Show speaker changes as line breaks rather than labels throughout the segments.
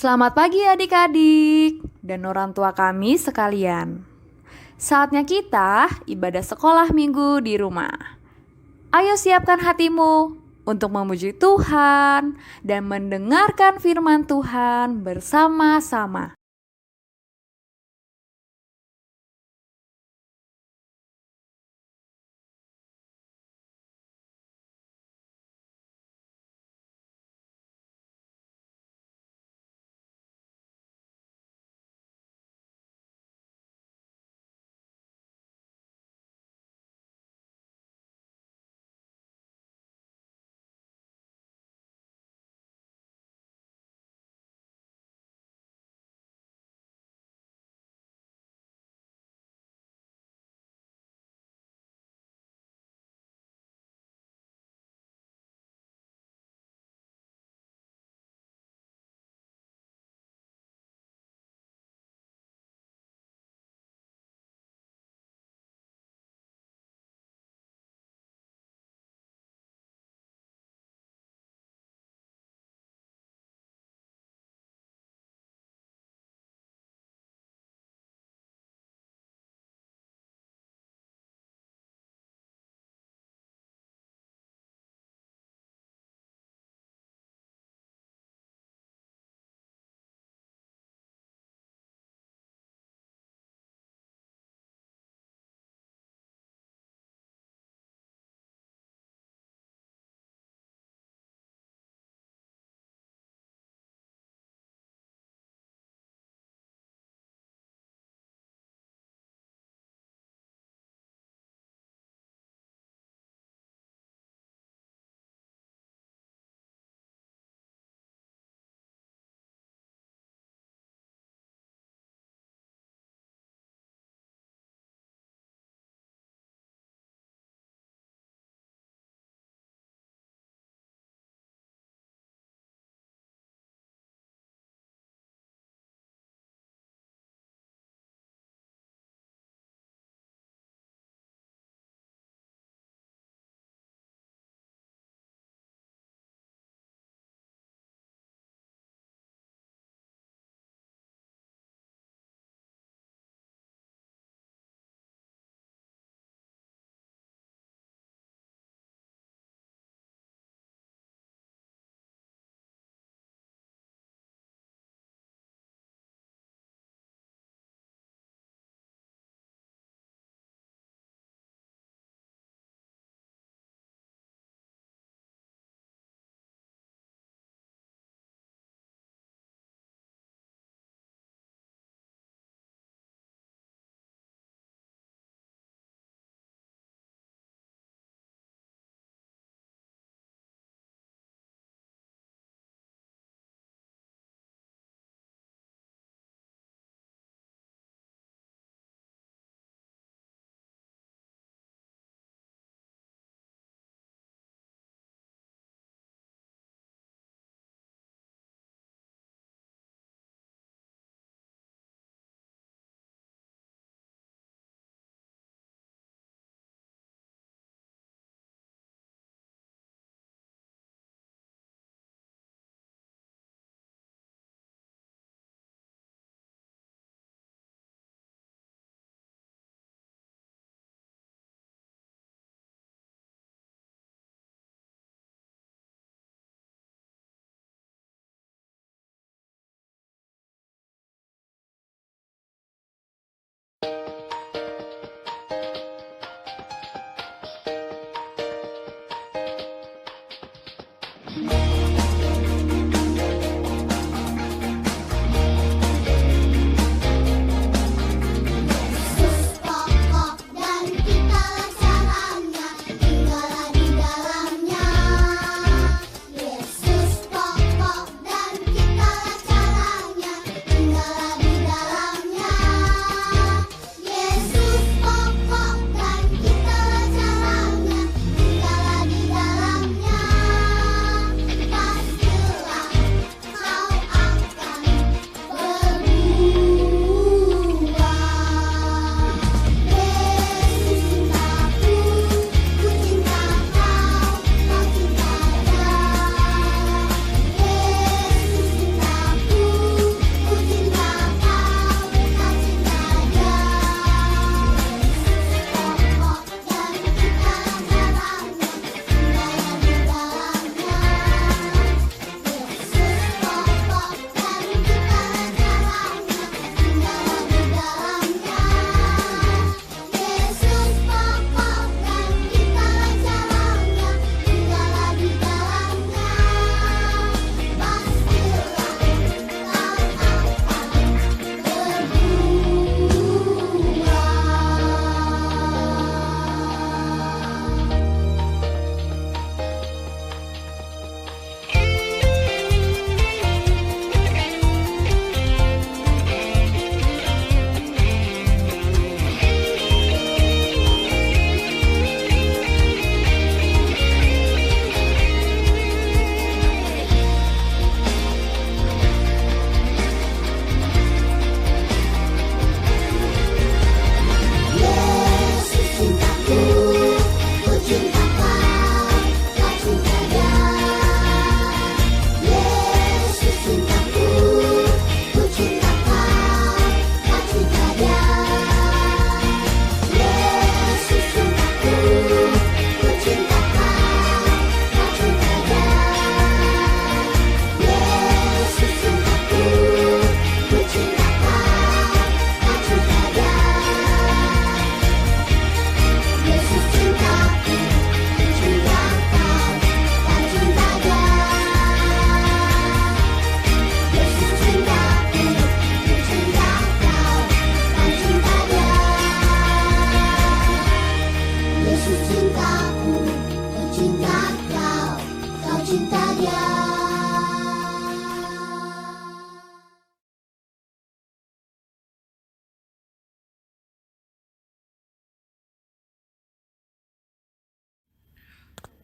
Selamat pagi adik-adik dan orang tua kami sekalian. Saatnya kita ibadah sekolah minggu di rumah. Ayo siapkan hatimu untuk memuji Tuhan dan mendengarkan firman Tuhan bersama-sama.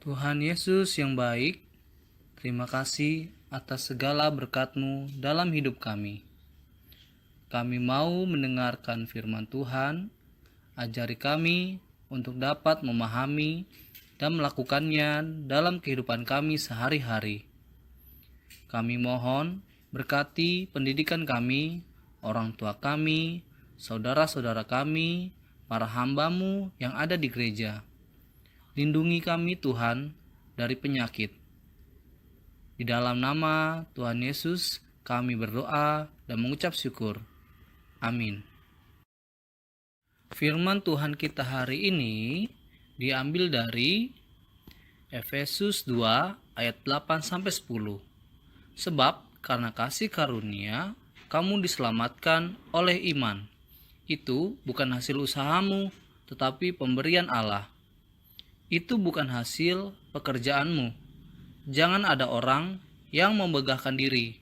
Tuhan Yesus yang baik, terima kasih atas segala berkat-Mu dalam hidup kami. Kami mau mendengarkan firman Tuhan, ajari kami untuk dapat memahami dan melakukannya dalam kehidupan kami sehari-hari. Kami mohon berkati pendidikan kami, orang tua kami, saudara-saudara kami, para hamba-Mu yang ada di gereja. Lindungi kami Tuhan dari penyakit. Di dalam nama Tuhan Yesus kami berdoa dan mengucap syukur. Amin. Firman Tuhan kita hari ini diambil dari Efesus 2 ayat 8-10. Sebab karena kasih karunia kamu diselamatkan oleh iman. Itu bukan hasil usahamu, tetapi pemberian Allah. Itu bukan hasil pekerjaanmu. Jangan ada orang yang membegahkan diri.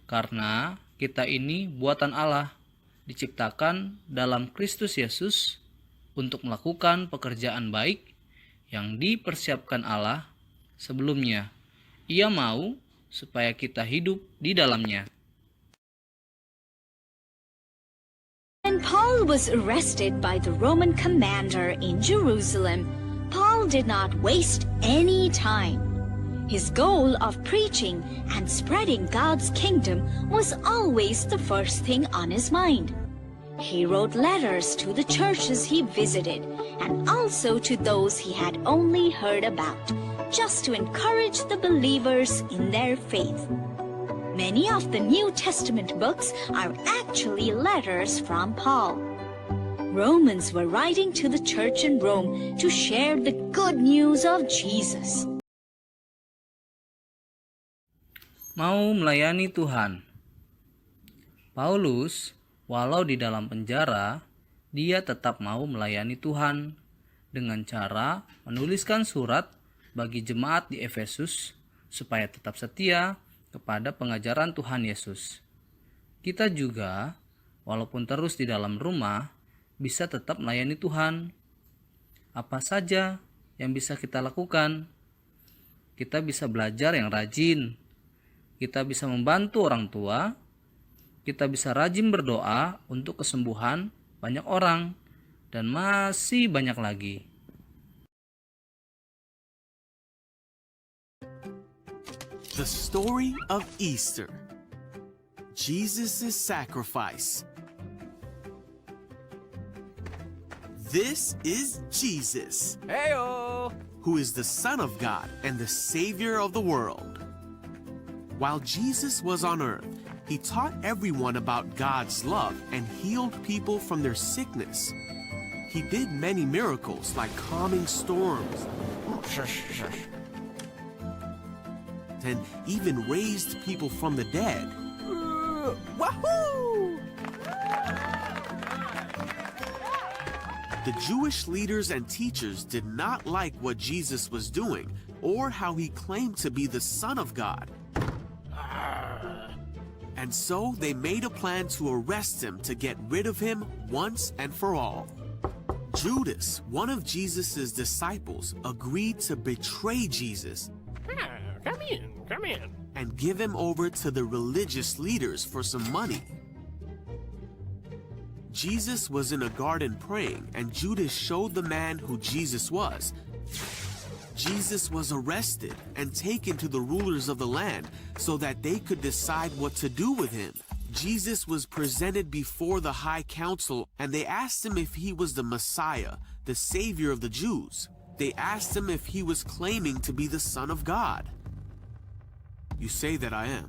Karena kita ini buatan Allah, diciptakan dalam Kristus Yesus untuk melakukan pekerjaan baik yang dipersiapkan Allah sebelumnya. Ia mau supaya kita hidup di dalamnya.
When Paul was arrested by the Roman commander in Jerusalem, Paul did not waste any time. His goal of preaching and spreading God's kingdom was always the first thing on his mind. He wrote letters to the churches he visited and also to those he had only heard about, just to encourage the believers in their faith. Many of the New Testament books are actually letters from Paul. Romans were writing to the church in Rome to share the good news of Jesus.
Mau melayani Tuhan. Paulus, walau di dalam penjara, dia tetap mau melayani Tuhan dengan cara menuliskan surat bagi jemaat di Efesus supaya tetap setia kepada pengajaran Tuhan Yesus. Kita juga, walaupun terus di dalam rumah, bisa tetap melayani Tuhan. Apa saja yang bisa kita lakukan? Kita bisa belajar yang rajin. Kita bisa membantu orang tua. Kita bisa rajin berdoa untuk kesembuhan banyak orang. Dan masih banyak lagi.
The story of Easter. Jesus' sacrifice. This is Jesus,
Heyo!
who is the Son of God and the Savior of the world. While Jesus was on earth, he taught everyone about God's love and healed people from their sickness. He did many miracles like calming storms and even raised people from the dead.
Wahoo!
The Jewish leaders and teachers did not like what Jesus was doing or how he claimed to be the Son of God. And so they made a plan to arrest him to get rid of him once and for all. Judas, one of Jesus' disciples, agreed to betray Jesus
Come in.
and give him over to the religious leaders for some money. Jesus was in a garden praying, and Judas showed the man who Jesus was. Jesus was arrested and taken to the rulers of the land so that they could decide what to do with him. Jesus was presented before the high council, and they asked him if he was the Messiah, the Savior of the Jews. They asked him if he was claiming to be the Son of God. You say that I am.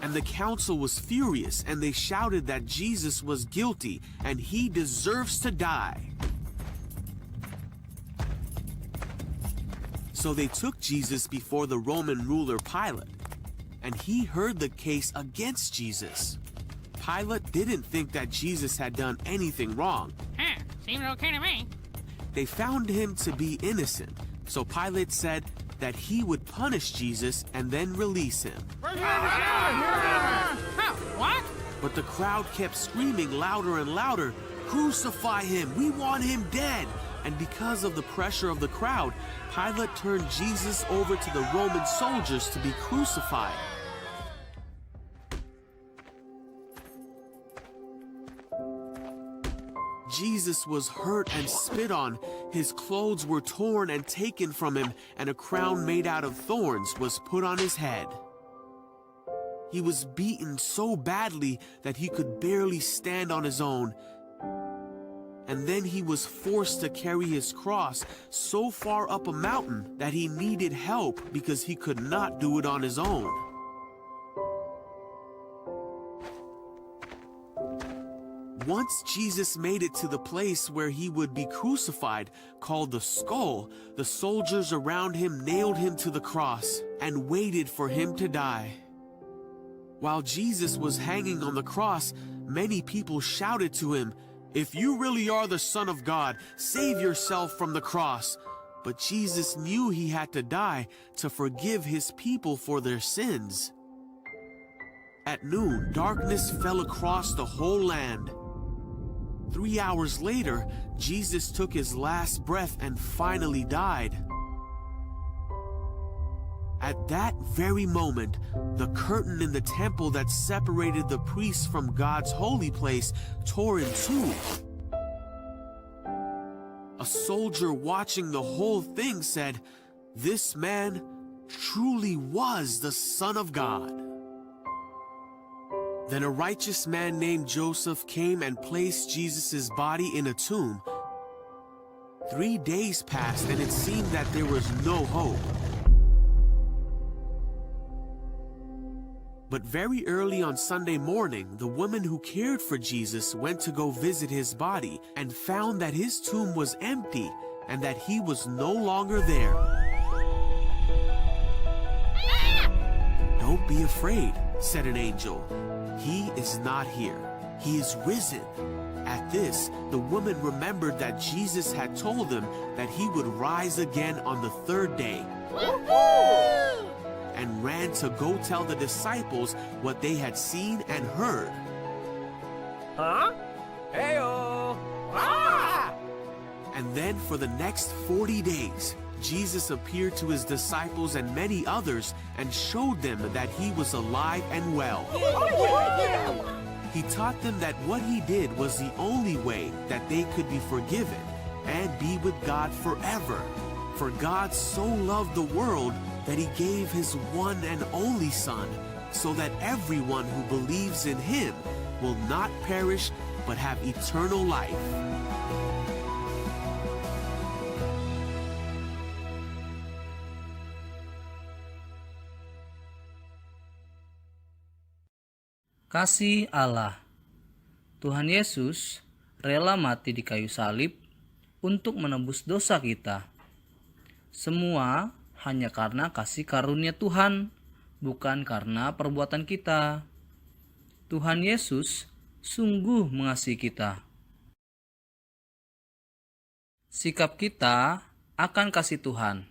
And the council was furious, and they shouted that Jesus was guilty and he deserves to die. So they took Jesus before the Roman ruler Pilate, and he heard the case against Jesus. Pilate didn't think that Jesus had done anything wrong.
Seems okay to me.
They found him to be innocent, so Pilate said that he would punish Jesus and then release him.
What?
But the crowd kept screaming louder and louder, "Crucify him! We want him dead! And because of the pressure of the crowd, Pilate turned Jesus over to the Roman soldiers to be crucified. Jesus was hurt and spit on. His clothes were torn and taken from him, and a crown made out of thorns was put on his head. He was beaten so badly that he could barely stand on his own. And then he was forced to carry his cross so far up a mountain that he needed help because he could not do it on his own. Once Jesus made it to the place where he would be crucified, called the Skull, the soldiers around him nailed him to the cross and waited for him to die. While Jesus was hanging on the cross, many people shouted to him, "If you really are the Son of God, save yourself from the cross." But Jesus knew he had to die to forgive his people for their sins. At noon, darkness fell across the whole land. 3 hours later, Jesus took his last breath and finally died. At that very moment, the curtain in the temple that separated the priests from God's holy place tore in two. A soldier watching the whole thing said, "This man truly was the Son of God." Then a righteous man named Joseph came and placed Jesus' body in a tomb. 3 days passed and it seemed that there was no hope. But very early on Sunday morning, the woman who cared for Jesus went to go visit his body and found that his tomb was empty and that he was no longer there. "Don't be afraid," said an angel. "He is not here. He is risen." At this, the woman remembered that Jesus had told them that he would rise again on the third day. And ran to go tell the disciples what they had seen and heard.
Huh? Heyo! Ah!
And then for the next 40 days, Jesus appeared to his disciples and many others and showed them that he was alive and well. He taught them that what he did was the only way that they could be forgiven and be with God forever. For God so loved the world that he gave his one and only Son, so that everyone who believes in him will not perish but have eternal life.
Kasih Allah. Tuhan Yesus rela mati di kayu salib untuk menebus dosa kita. Semua hanya karena kasih karunia Tuhan, bukan karena perbuatan kita. Tuhan Yesus sungguh mengasihi kita. Sikap kita akan kasih Tuhan.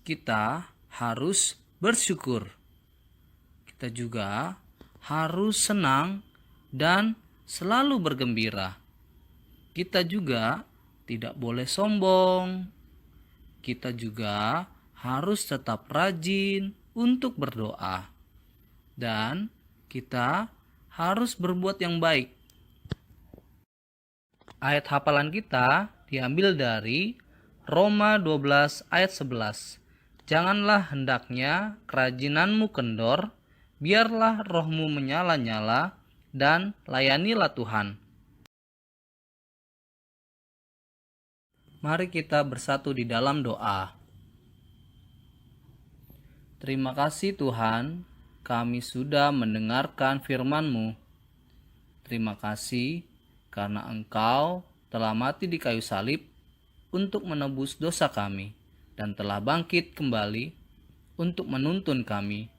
Kita harus bersyukur. Kita juga harus senang dan selalu bergembira. Kita juga tidak boleh sombong. Kita juga harus tetap rajin untuk berdoa. Dan kita harus berbuat yang baik. Ayat hafalan kita diambil dari Roma 12 ayat 11. Janganlah hendaknya kerajinanmu kendor, biarlah rohmu menyala-nyala, dan layanilah Tuhan. Mari kita bersatu di dalam doa. Terima kasih Tuhan, kami sudah mendengarkan firman-Mu. Terima kasih karena Engkau telah mati di kayu salib untuk menebus dosa kami dan telah bangkit kembali untuk menuntun kami.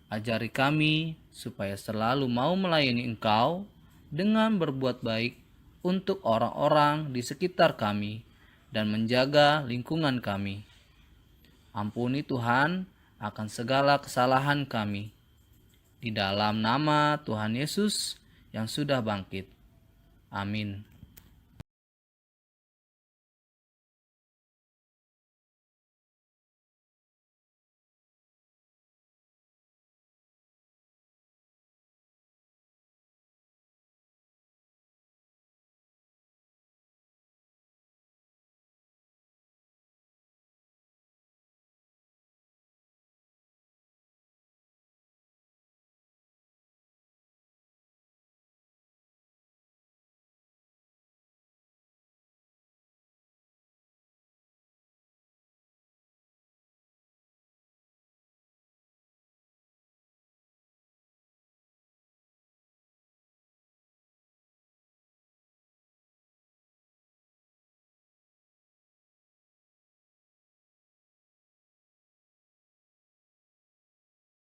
Ajari kami supaya selalu mau melayani Engkau dengan berbuat baik untuk orang-orang di sekitar kami dan menjaga lingkungan kami. Ampuni Tuhan akan segala kesalahan kami. Di dalam nama Tuhan Yesus yang sudah bangkit. Amin.